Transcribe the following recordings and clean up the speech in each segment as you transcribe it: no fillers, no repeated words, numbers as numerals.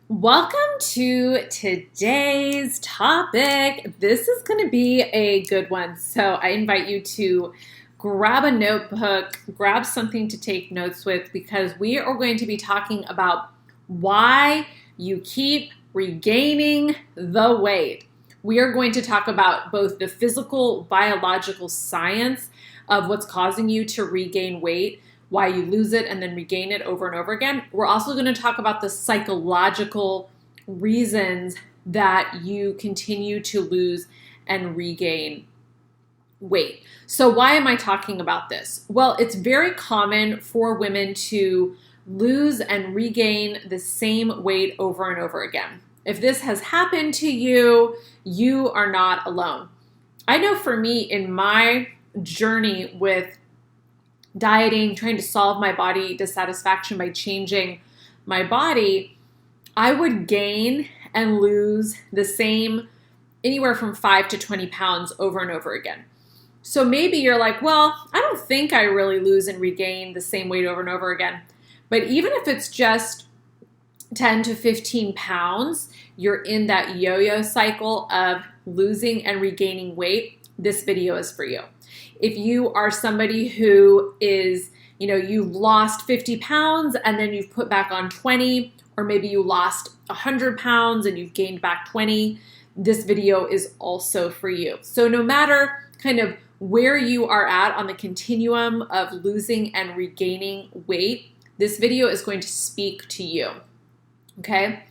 Welcome to today's topic. This is going to be a good one. So I invite you to grab a notebook, grab something to take notes with, because we are going to be talking about why you keep regaining the weight. We are going to talk about both the physical, biological science of what's causing you to regain weight, why you lose it and then regain it over and over again. We're also going to talk about the psychological reasons that you continue to lose and regain weight. So why am I talking about this? Well, it's very common for women to lose and regain the same weight over and over again. If this has happened to you, you are not alone. I know for me, in my journey with dieting, trying to solve my body dissatisfaction by changing my body, I would gain and lose the same anywhere from 5 to 20 pounds over and over again. So maybe you're like, well, I don't think I really lose and regain the same weight over and over again. But even if it's just 10 to 15 pounds, you're in that yo-yo cycle of losing and regaining weight, this video is for you. If you are somebody who is, you've lost 50 pounds and then you've put back on 20, or maybe you lost 100 pounds and you've gained back 20, this video is also for you. So no matter kind of where you are at on the continuum of losing and regaining weight, this video is going to speak to you, okay?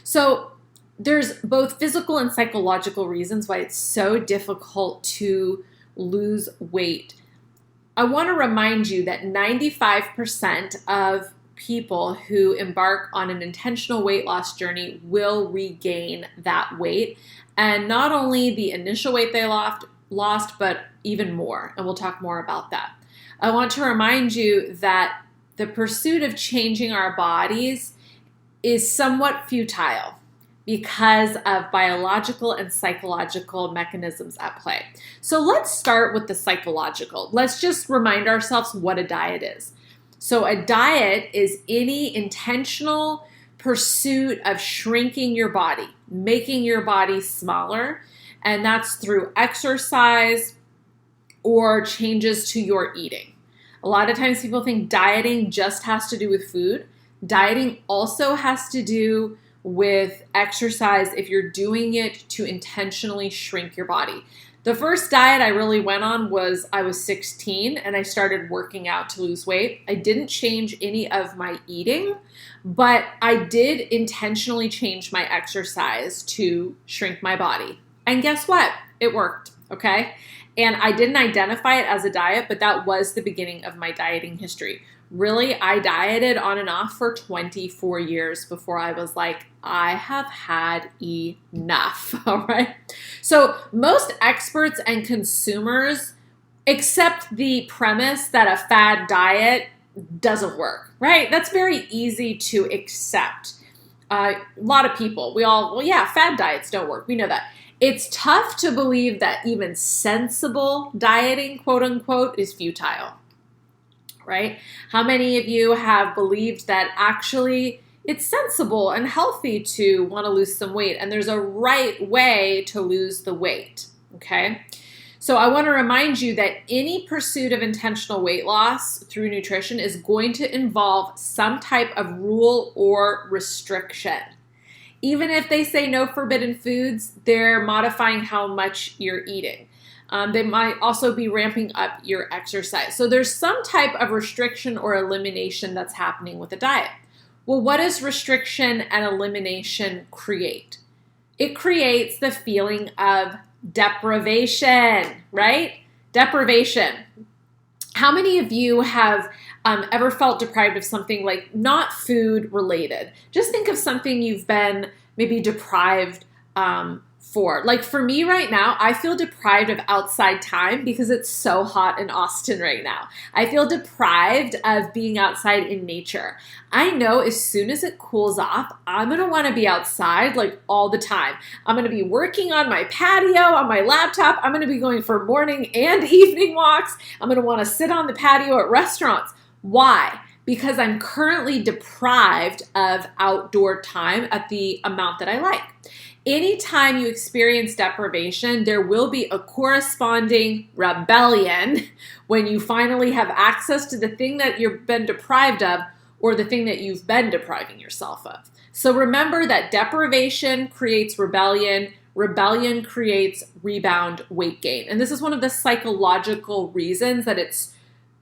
So there's both physical and psychological reasons why it's so difficult to lose weight. I want to remind you that 95% of people who embark on an intentional weight loss journey will regain that weight. And not only the initial weight they lost, but even more. And we'll talk more about that. I want to remind you that the pursuit of changing our bodies is somewhat futile because of biological and psychological mechanisms at play. So let's start with the psychological. Let's just remind ourselves what a diet is. So a diet is any intentional pursuit of shrinking your body, making your body smaller, and that's through exercise or changes to your eating. A lot of times people think dieting just has to do with food. Dieting also has to do with exercise if you're doing it to intentionally shrink your body. The first diet I really went on was I was 16 and I started working out to lose weight. I didn't change any of my eating, but I did intentionally change my exercise to shrink my body. And guess what? It worked, okay? And I didn't identify it as a diet, but that was the beginning of my dieting history. Really, I dieted on and off for 24 years before I was like, I have had enough, all right? So most experts and consumers accept the premise that a fad diet doesn't work, right? That's very easy to accept. A lot of people, fad diets don't work. We know that. It's tough to believe that even sensible dieting, quote unquote, is futile. Right? How many of you have believed that actually it's sensible and healthy to want to lose some weight and there's a right way to lose the weight, okay? So I want to remind you that any pursuit of intentional weight loss through nutrition is going to involve some type of rule or restriction. Even if they say no forbidden foods, they're modifying how much you're eating. They might also be ramping up your exercise. So there's some type of restriction or elimination that's happening with a diet. Well, what does restriction and elimination create? It creates the feeling of deprivation, right? Deprivation. How many of you have ever felt deprived of something, like not food related? Just think of something you've been maybe deprived for. Like for me right now, I feel deprived of outside time because it's so hot in Austin right now. I feel deprived of being outside in nature. I know as soon as it cools off, I'm going to want to be outside like all the time. I'm going to be working on my patio, on my laptop. I'm going to be going for morning and evening walks. I'm going to want to sit on the patio at restaurants. Why? because I'm currently deprived of outdoor time at the amount that I like. Anytime you experience deprivation, there will be a corresponding rebellion when you finally have access to the thing that you've been deprived of or the thing that you've been depriving yourself of. So remember that deprivation creates rebellion. Rebellion creates rebound weight gain. And this is one of the psychological reasons that it's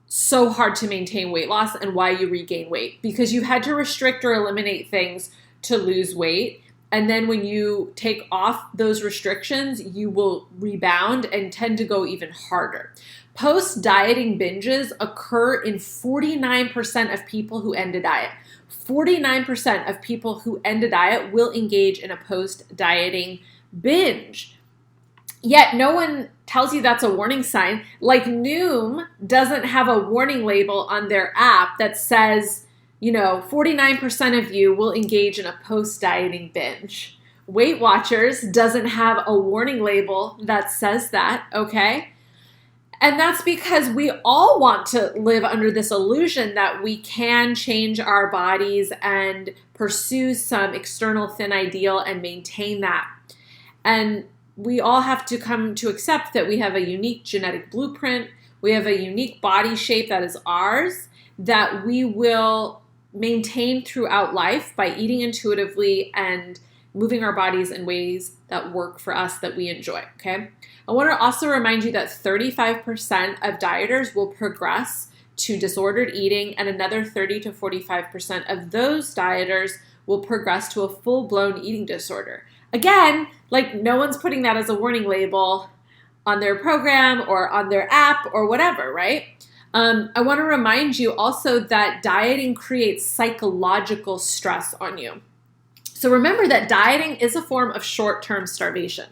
so hard to maintain weight loss and why you regain weight, because you had to restrict or eliminate things to lose weight. And then when you take off those restrictions, you will rebound and tend to go even harder. Post-dieting binges occur in 49% of people who end a diet. 49% of people who end a diet will engage in a post-dieting binge. Yet no one tells you that's a warning sign. Like Noom doesn't have a warning label on their app that says, 49% of you will engage in a post-dieting binge. Weight Watchers doesn't have a warning label that says that, okay? And that's because we all want to live under this illusion that we can change our bodies and pursue some external thin ideal and maintain that. And we all have to come to accept that we have a unique genetic blueprint, we have a unique body shape that is ours, that we will maintain throughout life by eating intuitively and moving our bodies in ways that work for us, that we enjoy, okay? I want to also remind you that 35% of dieters will progress to disordered eating, and another 30 to 45% of those dieters will progress to a full-blown eating disorder. Again, like no one's putting that as a warning label on their program or on their app or whatever, right? I want to remind you also that dieting creates psychological stress on you. So remember that dieting is a form of short-term starvation.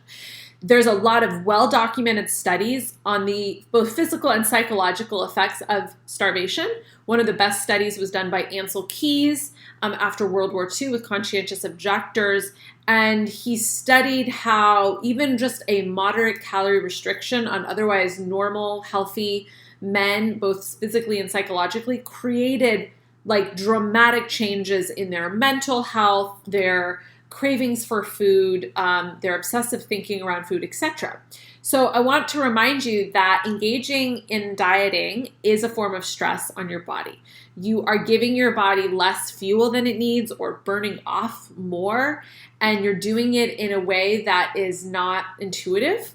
There's a lot of well-documented studies on the both physical and psychological effects of starvation. One of the best studies was done by Ancel Keys after World War II with conscientious objectors. And he studied how even just a moderate calorie restriction on otherwise normal, healthy men, both physically and psychologically, created like dramatic changes in their mental health, their cravings for food, their obsessive thinking around food, etc. So I want to remind you that engaging in dieting is a form of stress on your body. You are giving your body less fuel than it needs or burning off more, and you're doing it in a way that is not intuitive.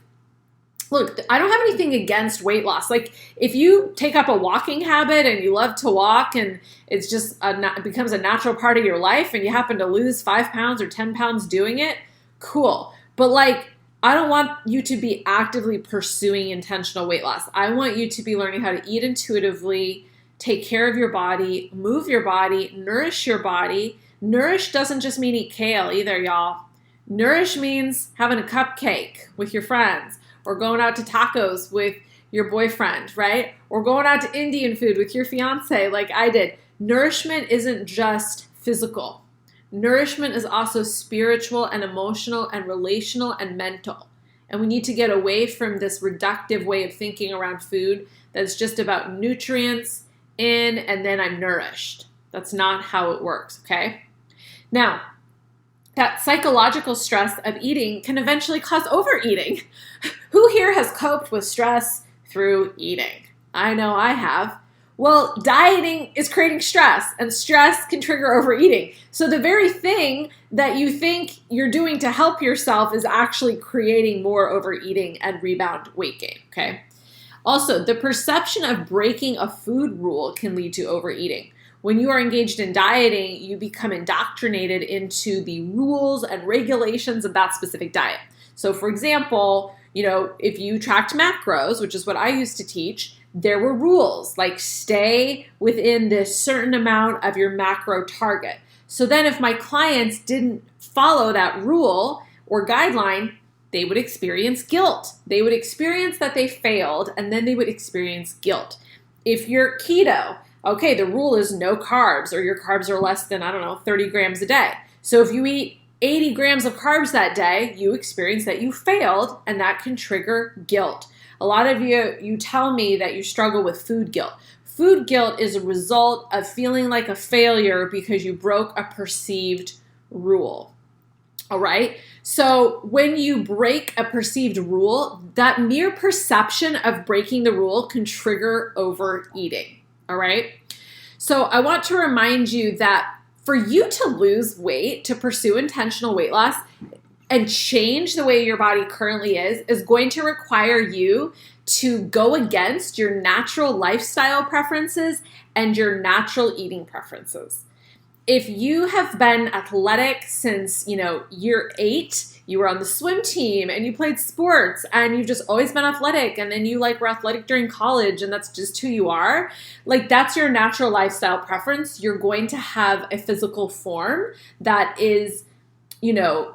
Look, I don't have anything against weight loss. Like if you take up a walking habit and you love to walk and it's just it becomes a natural part of your life and you happen to lose 5 pounds or 10 pounds doing it, cool. But like, I don't want you to be actively pursuing intentional weight loss. I want you to be learning how to eat intuitively, take care of your body, move your body, nourish your body. Nourish doesn't just mean eat kale either, y'all. Nourish means having a cupcake with your friends, or going out to tacos with your boyfriend, right? Or going out to Indian food with your fiance like I did. Nourishment isn't just physical. Nourishment is also spiritual and emotional and relational and mental. And we need to get away from this reductive way of thinking around food that's just about nutrients in and then I'm nourished. That's not how it works, okay? Now, that psychological stress of eating can eventually cause overeating. Who here has coped with stress through eating? I know I have. Well, dieting is creating stress, and stress can trigger overeating. So the very thing that you think you're doing to help yourself is actually creating more overeating and rebound weight gain, okay? Also, the perception of breaking a food rule can lead to overeating. When you are engaged in dieting, you become indoctrinated into the rules and regulations of that specific diet. So for example, if you tracked macros, which is what I used to teach, there were rules like stay within this certain amount of your macro target. So then if my clients didn't follow that rule or guideline, they would experience guilt. They would experience that they failed, and then they would experience guilt. If you're keto, okay, the rule is no carbs, or your carbs are less than, 30 grams a day. So if you eat 80 grams of carbs that day, you experience that you failed, and that can trigger guilt. A lot of you tell me that you struggle with food guilt. Food guilt is a result of feeling like a failure because you broke a perceived rule. All right. So when you break a perceived rule, that mere perception of breaking the rule can trigger overeating. All right. So I want to remind you that for you to lose weight, to pursue intentional weight loss and change the way your body currently is going to require you to go against your natural lifestyle preferences and your natural eating preferences. If you have been athletic since, year 8, you were on the swim team and you played sports and you've just always been athletic, and then you were athletic during college and that's just who you are, that's your natural lifestyle preference, you're going to have a physical form that is,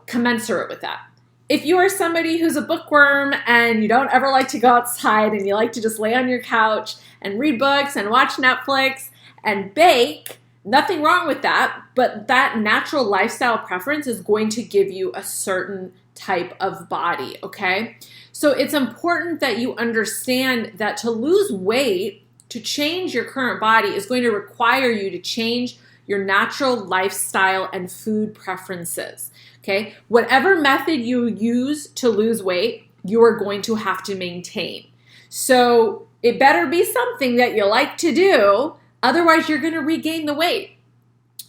commensurate with that. If you are somebody who's a bookworm and you don't ever like to go outside and you like to just lay on your couch and read books and watch Netflix and bake, nothing wrong with that, but that natural lifestyle preference is going to give you a certain type of body, okay? So it's important that you understand that to lose weight, to change your current body, is going to require you to change your natural lifestyle and food preferences, okay? Whatever method you use to lose weight, you are going to have to maintain. So it better be something that you like to do. Otherwise, you're going to regain the weight.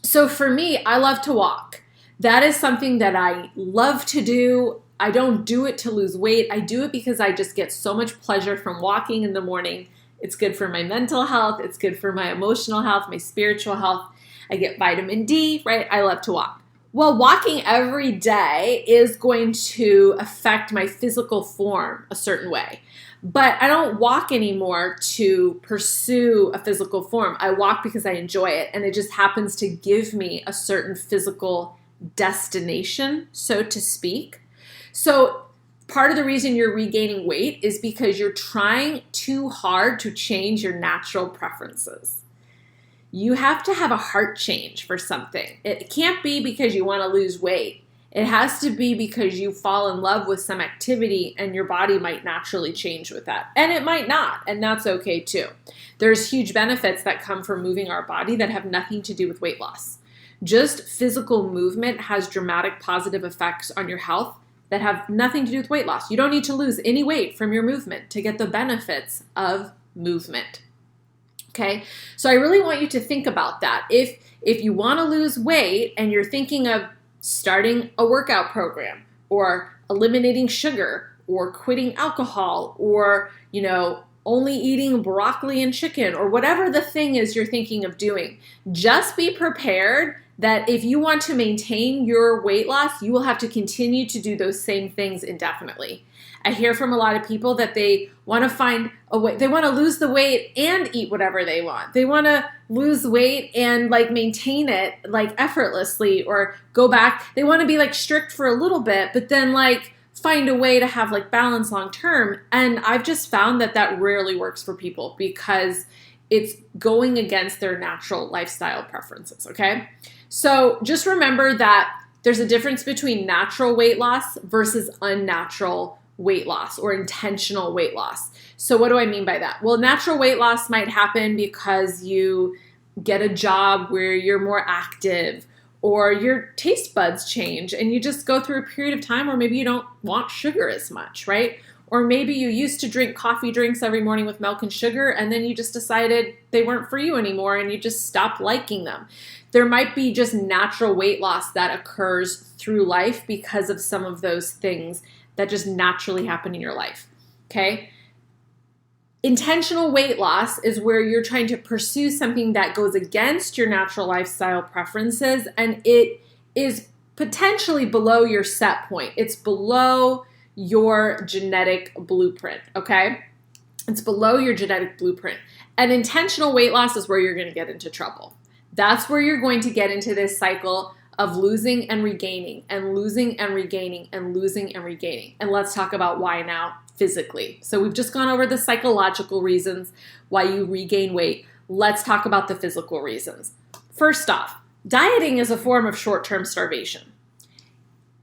So for me, I love to walk. That is something that I love to do. I don't do it to lose weight. I do it because I just get so much pleasure from walking in the morning. It's good for my mental health. It's good for my emotional health, my spiritual health. I get vitamin D, right? I love to walk. Well, walking every day is going to affect my physical form a certain way. But I don't walk anymore to pursue a physical form. I walk because I enjoy it, and it just happens to give me a certain physical destination, so to speak. So part of the reason you're regaining weight is because you're trying too hard to change your natural preferences. You have to have a heart change for something. It can't be because you want to lose weight. It has to be because you fall in love with some activity and your body might naturally change with that. And it might not, and that's okay too. There's huge benefits that come from moving our body that have nothing to do with weight loss. Just physical movement has dramatic positive effects on your health that have nothing to do with weight loss. You don't need to lose any weight from your movement to get the benefits of movement. Okay, so I really want you to think about that. If you want to lose weight and you're thinking of starting a workout program or eliminating sugar or quitting alcohol or, only eating broccoli and chicken or whatever the thing is you're thinking of doing, just be prepared that if you want to maintain your weight loss, you will have to continue to do those same things indefinitely. I hear from a lot of people that they want to find a way, they want to lose the weight and eat whatever they want. They want to lose weight and maintain it effortlessly or go back. They want to be strict for a little bit, but then find a way to have balance long term. And I've just found that rarely works for people because it's going against their natural lifestyle preferences, okay? So just remember that there's a difference between natural weight loss versus unnatural weight loss or intentional weight loss. So what do I mean by that? Well, natural weight loss might happen because you get a job where you're more active or your taste buds change and you just go through a period of time where maybe you don't want sugar as much, right? Or maybe you used to drink coffee drinks every morning with milk and sugar and then you just decided they weren't for you anymore and you just stopped liking them. There might be just natural weight loss that occurs through life because of some of those things that just naturally happen in your life, okay? Intentional weight loss is where you're trying to pursue something that goes against your natural lifestyle preferences and it is potentially below your set point. It's below your genetic blueprint, okay? It's below your genetic blueprint. And intentional weight loss is where you're going to get into trouble. That's where you're going to get into this cycle of losing and regaining and losing and regaining and losing and regaining. And let's talk about why now physically. So we've just gone over the psychological reasons why you regain weight. Let's talk about the physical reasons. First off, dieting is a form of short-term starvation.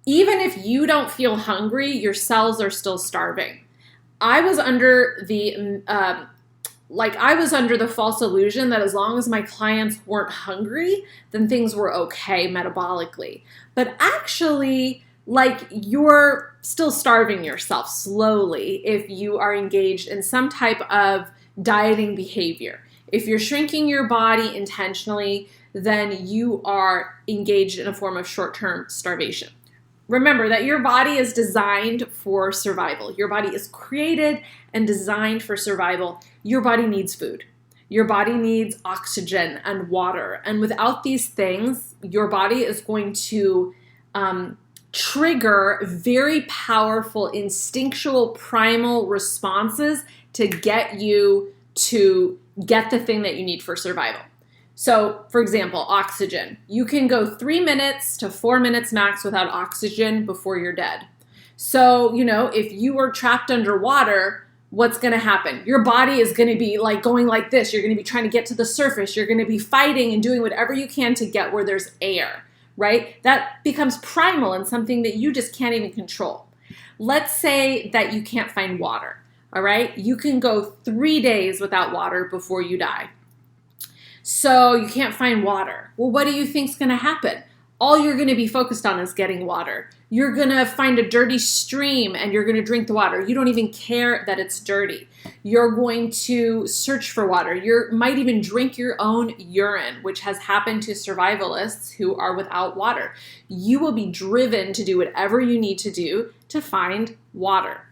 Even if you don't feel hungry, your cells are still starving. I was under the like I was under the false illusion that as long as my clients weren't hungry, then things were okay metabolically. But actually, like you're still starving yourself slowly if you are engaged in some type of dieting behavior. If you're shrinking your body intentionally, then you are engaged in a form of short-term starvation. Remember that your body is designed for survival. Your body is created and designed for survival. Your body needs food. Your body needs oxygen and water. And without these things, your body is going to trigger very powerful instinctual primal responses to get you to get the thing that you need for survival. So, for example, oxygen. You can go 3 minutes to 4 minutes max without oxygen before you're dead. So, if you were trapped underwater, what's going to happen? Your body is going to be like going like this. You're going to be trying to get to the surface. You're going to be fighting and doing whatever you can to get where there's air, right? That becomes primal and something that you just can't even control. Let's say that you can't find water, all right? You can go 3 days without water before you die. So you can't find water. Well, what do you think's going to happen? All you're going to be focused on is getting water. You're going to find a dirty stream and you're going to drink the water. You don't even care that it's dirty. You're going to search for water. You might even drink your own urine, which has happened to survivalists who are without water. You will be driven to do whatever you need to do to find water.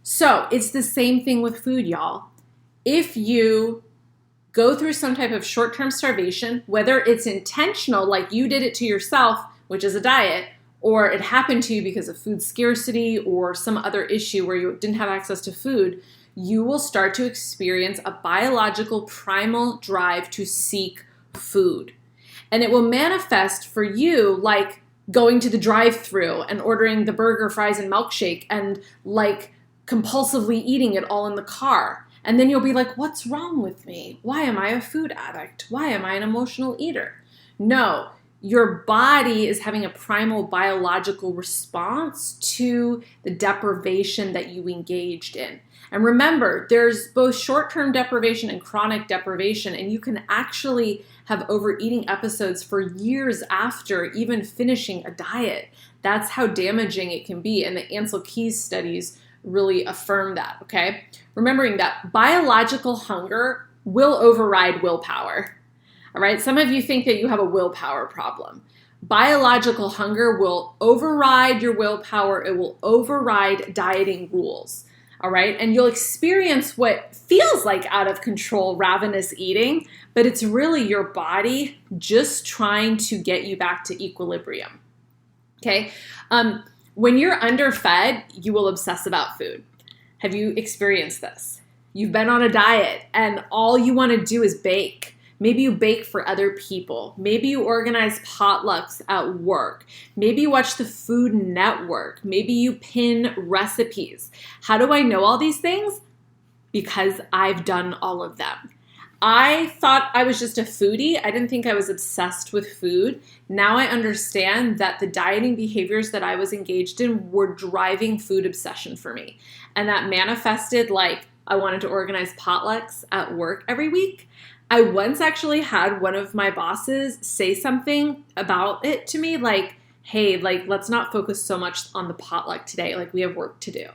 So it's the same thing with food, y'all. If you go through some type of short-term starvation, whether it's intentional, like you did it to yourself, which is a diet, or it happened to you because of food scarcity or some other issue where you didn't have access to food, you will start to experience a biological primal drive to seek food. And it will manifest for you like going to the drive-thru and ordering the burger, fries, and milkshake and like compulsively eating it all in the car. And then you'll be like, what's wrong with me? Why am I a food addict? Why am I an emotional eater? No, your body is having a primal biological response to the deprivation that you engaged in. And remember, there's both short-term deprivation and chronic deprivation, and you can actually have overeating episodes for years after even finishing a diet. That's how damaging it can be. And the Ancel Keys studies really affirm that, okay? Remembering that biological hunger will override willpower, all right? Some of you think that you have a willpower problem. Biological hunger will override your willpower. It will override dieting rules, all right? And you'll experience what feels like out of control ravenous eating, but it's really your body just trying to get you back to equilibrium, okay? When you're underfed, you will obsess about food. Have you experienced this? You've been on a diet and all you want to do is bake. Maybe you bake for other people. Maybe you organize potlucks at work. Maybe you watch the Food Network. Maybe you pin recipes. How do I know all these things? Because I've done all of them. I thought I was just a foodie. I didn't think I was obsessed with food. Now I understand that the dieting behaviors that I was engaged in were driving food obsession for me. And that manifested like I wanted to organize potlucks at work every week. I once actually had one of my bosses say something about it to me like, hey, like let's not focus so much on the potluck today. Like we have work to do.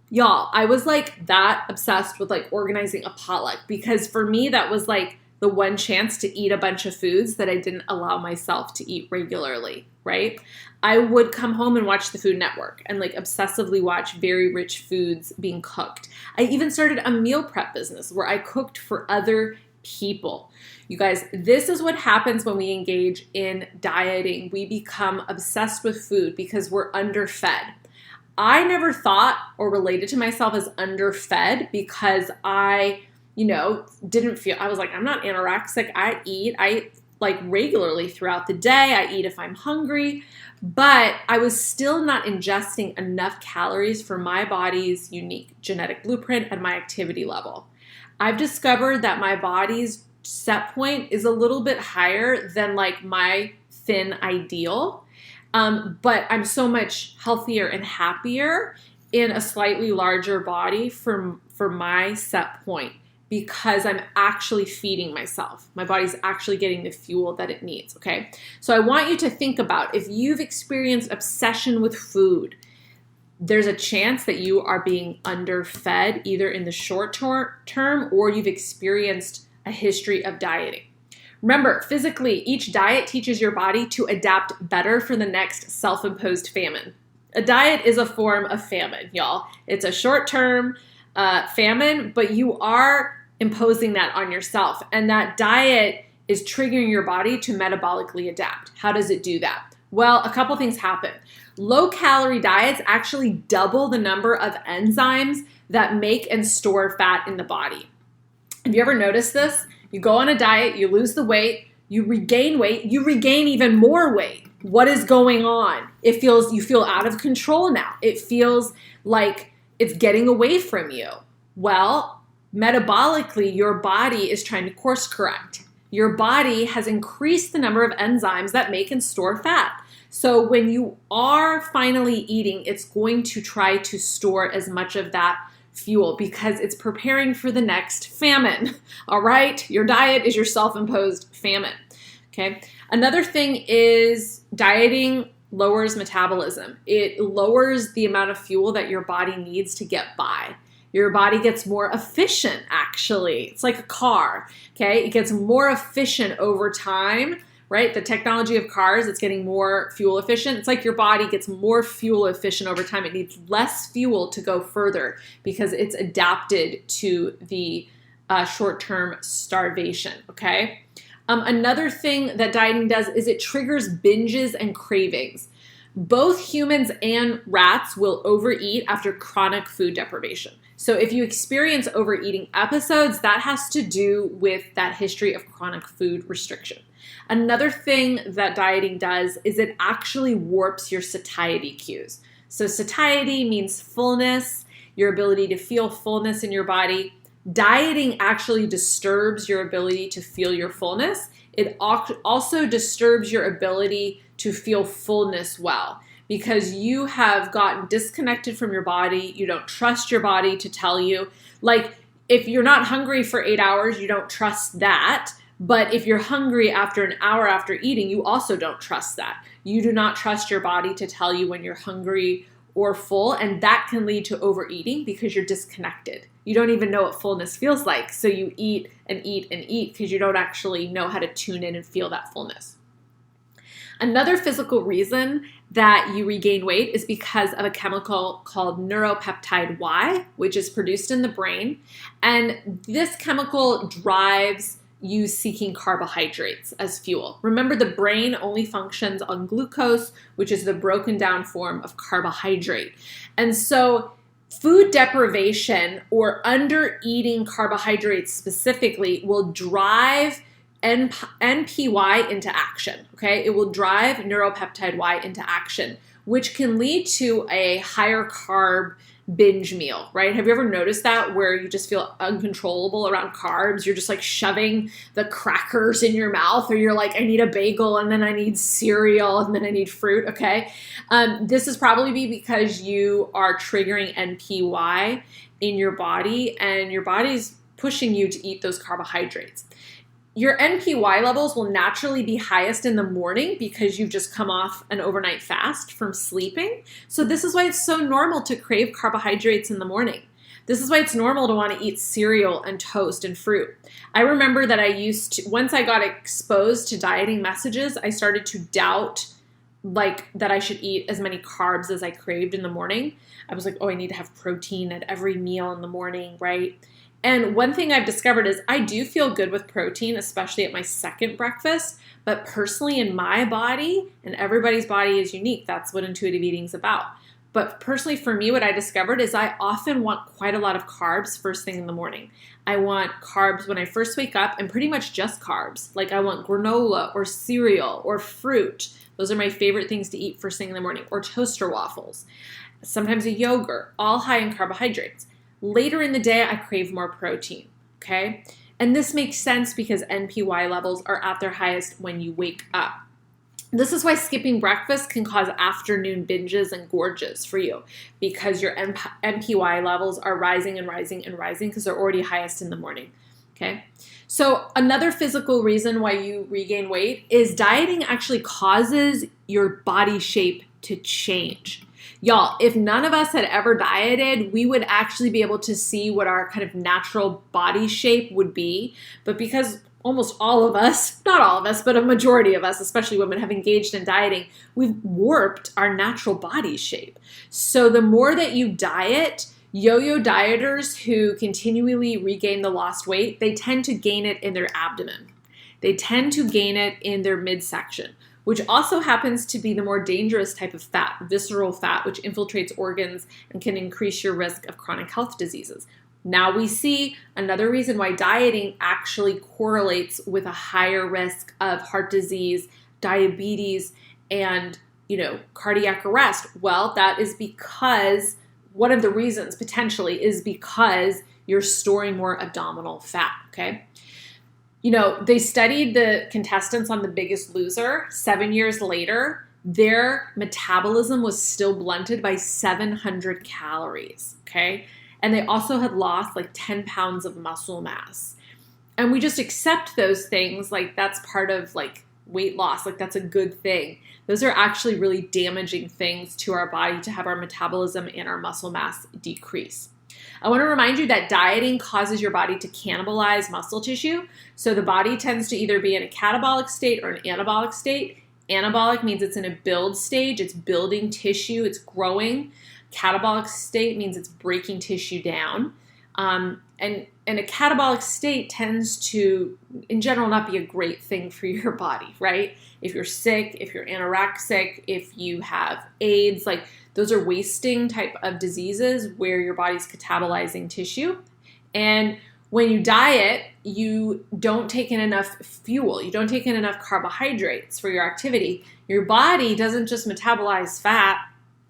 Y'all, I was like that obsessed with like organizing a potluck because for me that was like the one chance to eat a bunch of foods that I didn't allow myself to eat regularly, right? I would come home and watch the Food Network and like obsessively watch very rich foods being cooked. I even started a meal prep business where I cooked for other people. You guys, this is what happens when we engage in dieting. We become obsessed with food because we're underfed. I never thought or related to myself as underfed because I, didn't feel, I was like, I'm not anorexic. I eat like regularly throughout the day. I eat if I'm hungry, but I was still not ingesting enough calories for my body's unique genetic blueprint and my activity level. I've discovered that my body's set point is a little bit higher than like my thin ideal. But I'm so much healthier and happier in a slightly larger body for my set point. because I'm actually feeding myself. My body's actually getting the fuel that it needs, okay? So I want you to think about if you've experienced obsession with food, there's a chance that you are being underfed either in the short term or you've experienced a history of dieting. Remember, physically, each diet teaches your body to adapt better for the next self-imposed famine. A diet is a form of famine, y'all. It's a short-term famine, but you are imposing that on yourself. And that diet is triggering your body to metabolically adapt. How does it do that? Well, a couple things happen. Low-calorie diets actually double the number of enzymes that make and store fat in the body. Have you ever noticed this? You go on a diet, you lose the weight, you regain weight, you regain even more weight. What is going on? You feel out of control now. It feels like it's getting away from you. Well, metabolically, your body is trying to course correct. Your body has increased the number of enzymes that make and store fat. So when you are finally eating, it's going to try to store as much of that fuel because it's preparing for the next famine. All right? Your diet is your self-imposed famine. Okay? Another thing is dieting lowers metabolism. It lowers the amount of fuel that your body needs to get by. Your body gets more efficient, actually. It's like a car, okay? It gets more efficient over time, right? The technology of cars, it's getting more fuel efficient. It's like your body gets more fuel efficient over time. It needs less fuel to go further because it's adapted to the short-term starvation, okay? Another thing that dieting does is it triggers binges and cravings. Both humans and rats will overeat after chronic food deprivation. So if you experience overeating episodes, that has to do with that history of chronic food restriction. Another thing that dieting does is it actually warps your satiety cues. So satiety means fullness, your ability to feel fullness in your body. Dieting actually disturbs your ability to feel your fullness. It also disturbs your ability to feel fullness well because you have gotten disconnected from your body. You don't trust your body to tell you. Like if you're not hungry for 8 hours, you don't trust that. But if you're hungry after an hour after eating, you also don't trust that. You do not trust your body to tell you when you're hungry or full, and that can lead to overeating because you're disconnected. You don't even know what fullness feels like, so you eat and eat and eat because you don't actually know how to tune in and feel that fullness. Another physical reason that you regain weight is because of a chemical called neuropeptide Y, which is produced in the brain, and this chemical drives you seeking carbohydrates as fuel. Remember, the brain only functions on glucose, which is the broken down form of carbohydrate. And so food deprivation or under eating carbohydrates specifically will drive NPY into action, okay? It will drive neuropeptide Y into action, which can lead to a higher carb binge meal, right? Have you ever noticed that where you just feel uncontrollable around carbs? You're just like shoving the crackers in your mouth, or you're like, I need a bagel and then I need cereal and then I need fruit, okay? This is probably because you are triggering NPY in your body and your body's pushing you to eat those carbohydrates. Your NPY levels will naturally be highest in the morning because you've just come off an overnight fast from sleeping. So this is why it's so normal to crave carbohydrates in the morning. This is why it's normal to want to eat cereal and toast and fruit. I remember that once I got exposed to dieting messages, I started to doubt that I should eat as many carbs as I craved in the morning. I was like, oh, I need to have protein at every meal in the morning, right? And one thing I've discovered is I do feel good with protein, especially at my second breakfast. But personally in my body, and everybody's body is unique, that's what intuitive eating is about. But personally for me, what I discovered is I often want quite a lot of carbs first thing in the morning. I want carbs when I first wake up and pretty much just carbs. Like I want granola or cereal or fruit. Those are my favorite things to eat first thing in the morning, or toaster waffles. Sometimes a yogurt, all high in carbohydrates. Later in the day, I crave more protein, okay? And this makes sense because NPY levels are at their highest when you wake up. This is why skipping breakfast can cause afternoon binges and gorges for you, because your MPY levels are rising and rising and rising because they're already highest in the morning. Okay. So another physical reason why you regain weight is dieting actually causes your body shape to change. Y'all, if none of us had ever dieted, we would actually be able to see what our kind of natural body shape would be. But because almost all of us, not all of us, but a majority of us, especially women, have engaged in dieting, we've warped our natural body shape. So the more that you diet, yo-yo dieters who continually regain the lost weight, they tend to gain it in their abdomen. They tend to gain it in their midsection, which also happens to be the more dangerous type of fat, visceral fat, which infiltrates organs and can increase your risk of chronic health diseases. Now we see another reason why dieting actually correlates with a higher risk of heart disease, diabetes, and, cardiac arrest. Well, that is because one of the reasons potentially is because you're storing more abdominal fat, okay? They studied the contestants on The Biggest Loser. 7 years later, their metabolism was still blunted by 700 calories, okay? And they also had lost like 10 pounds of muscle mass. And we just accept those things like that's part of like weight loss, like that's a good thing. Those are actually really damaging things to our body to have our metabolism and our muscle mass decrease. I want to remind you that dieting causes your body to cannibalize muscle tissue. So the body tends to either be in a catabolic state or an anabolic state. Anabolic means it's in a build stage. It's building tissue. It's growing. Catabolic state means it's breaking tissue down. And a catabolic state tends to, in general, not be a great thing for your body, right? If you're sick, if you're anorexic, if you have AIDS, like those are wasting type of diseases where your body's catabolizing tissue. And when you diet, you don't take in enough fuel. You don't take in enough carbohydrates for your activity. Your body doesn't just metabolize fat.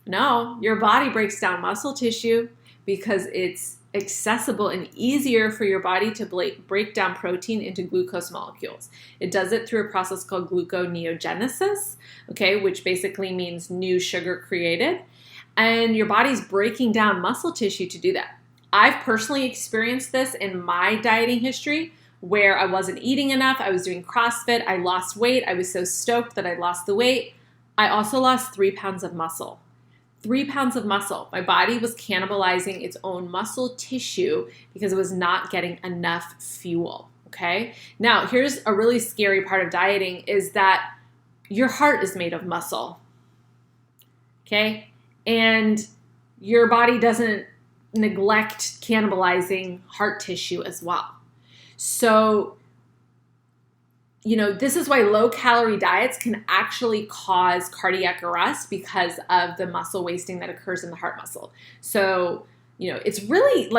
No, your body breaks down muscle tissue because it's accessible and easier for your body to break down protein into glucose molecules. It does it through a process called gluconeogenesis, okay, which basically means new sugar created. And your body's breaking down muscle tissue to do that. I've personally experienced this in my dieting history where I wasn't eating enough. I was doing CrossFit. I lost weight. I was so stoked that I lost the weight. I also lost 3 pounds of muscle. 3 pounds of muscle. My body was cannibalizing its own muscle tissue because it was not getting enough fuel, okay? Now, here's a really scary part of dieting is that your heart is made of muscle, okay? And your body doesn't neglect cannibalizing heart tissue as well. So, this is why low-calorie diets can actually cause cardiac arrest because of the muscle wasting that occurs in the heart muscle. So, it's really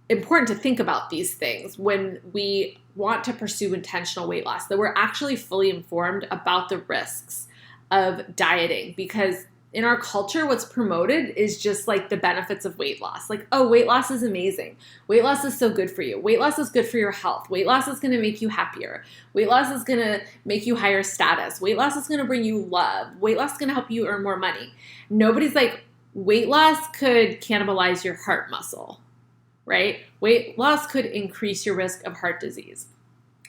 important to think about these things when we want to pursue intentional weight loss, that we're actually fully informed about the risks of dieting, because in our culture, what's promoted is just like the benefits of weight loss. Like, oh, weight loss is amazing. Weight loss is so good for you. Weight loss is good for your health. Weight loss is going to make you happier. Weight loss is going to make you higher status. Weight loss is going to bring you love. Weight loss is going to help you earn more money. Nobody's like, weight loss could cannibalize your heart muscle, right? Weight loss could increase your risk of heart disease.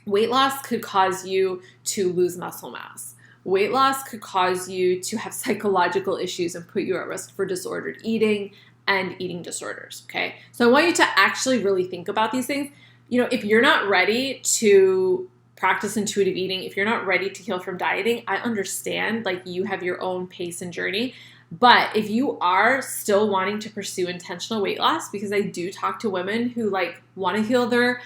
Weight loss could cause you to lose muscle mass. Weight loss could cause you to have psychological issues and put you at risk for disordered eating and eating disorders, okay? So I want you to actually really think about these things. If you're not ready to practice intuitive eating, if you're not ready to heal from dieting, I understand, you have your own pace and journey. But if you are still wanting to pursue intentional weight loss, because I do talk to women who want to heal their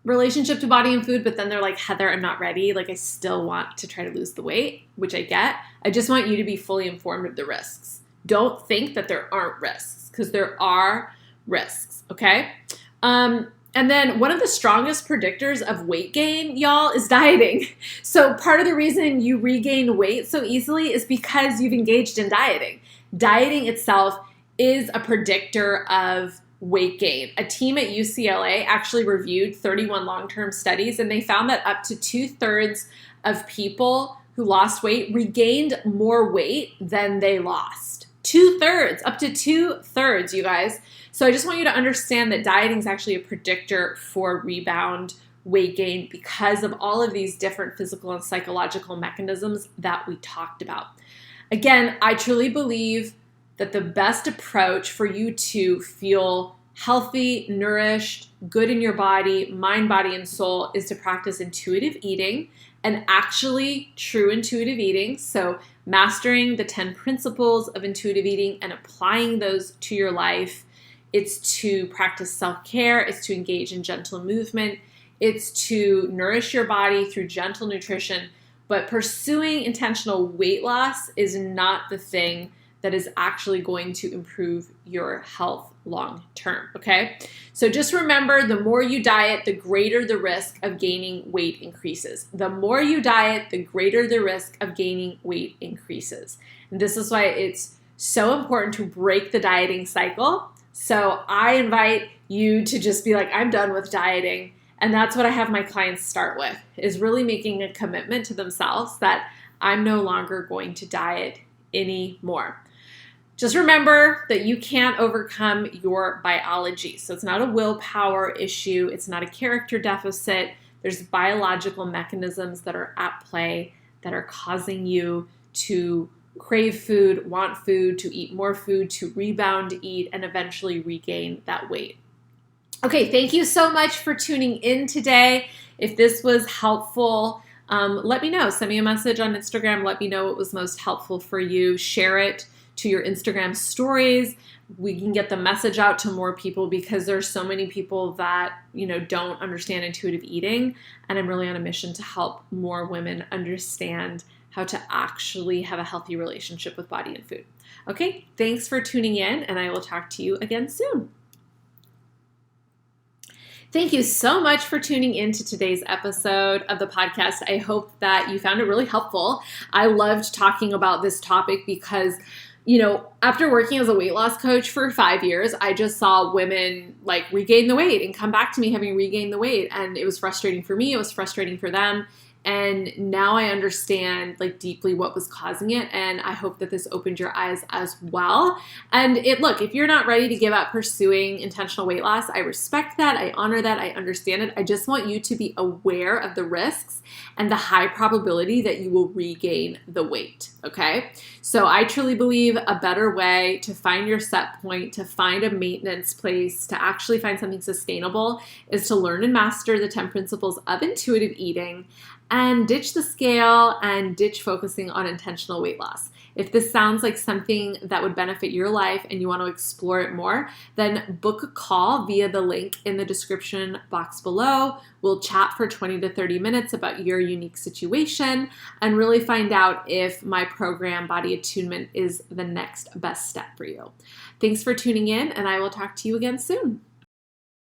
relationship to body and food, but then they're like, Heather, I'm not ready. I still want to try to lose the weight, which I get. I just want you to be fully informed of the risks. Don't think that there aren't risks, because there are risks, okay? And then one of the strongest predictors of weight gain, y'all, is dieting. So part of the reason you regain weight so easily is because you've engaged in dieting. Dieting itself is a predictor of weight gain. A team at UCLA actually reviewed 31 long-term studies, and they found that up to 2/3 of people who lost weight regained more weight than they lost. 2/3, up to 2/3, you guys. So I just want you to understand that dieting is actually a predictor for rebound weight gain because of all of these different physical and psychological mechanisms that we talked about. Again, I truly believe that the best approach for you to feel healthy, nourished, good in your body, mind, body, and soul is to practice intuitive eating, and actually true intuitive eating. So mastering the 10 principles of intuitive eating and applying those to your life. It's to practice self-care. It's to engage in gentle movement. It's to nourish your body through gentle nutrition. But pursuing intentional weight loss is not the thing that is actually going to improve your health long term, okay? So just remember, the more you diet, the greater the risk of gaining weight increases. The more you diet, the greater the risk of gaining weight increases. And this is why it's so important to break the dieting cycle. So I invite you to just be like, I'm done with dieting. And that's what I have my clients start with, is really making a commitment to themselves that I'm no longer going to diet anymore. Just remember that you can't overcome your biology. So it's not a willpower issue. It's not a character deficit. There's biological mechanisms that are at play that are causing you to crave food, want food, to eat more food, to rebound, eat, and eventually regain that weight. Okay, thank you so much for tuning in today. If this was helpful, let me know. Send me a message on Instagram. Let me know what was most helpful for you. Share it to your Instagram stories. We can get the message out to more people because there's so many people that, don't understand intuitive eating. And I'm really on a mission to help more women understand how to actually have a healthy relationship with body and food. Okay, thanks for tuning in, and I will talk to you again soon. Thank you so much for tuning into today's episode of the podcast. I hope that you found it really helpful. I loved talking about this topic because, after working as a weight loss coach for 5 years, I just saw women regain the weight and come back to me having regained the weight. And it was frustrating for me. It was frustrating for them. And now I understand deeply what was causing it. And I hope that this opened your eyes as well. And if you're not ready to give up pursuing intentional weight loss, I respect that. I honor that. I understand it. I just want you to be aware of the risks and the high probability that you will regain the weight. Okay. So I truly believe a better way to find your set point, to find a maintenance place, to actually find something sustainable is to learn and master the 10 principles of intuitive eating and ditch the scale and ditch focusing on intentional weight loss. If this sounds like something that would benefit your life and you want to explore it more, then book a call via the link in the description box below. We'll chat for 20 to 30 minutes about your unique situation and really find out if my program, Body Attunement, is the next best step for you. Thanks for tuning in, and I will talk to you again soon.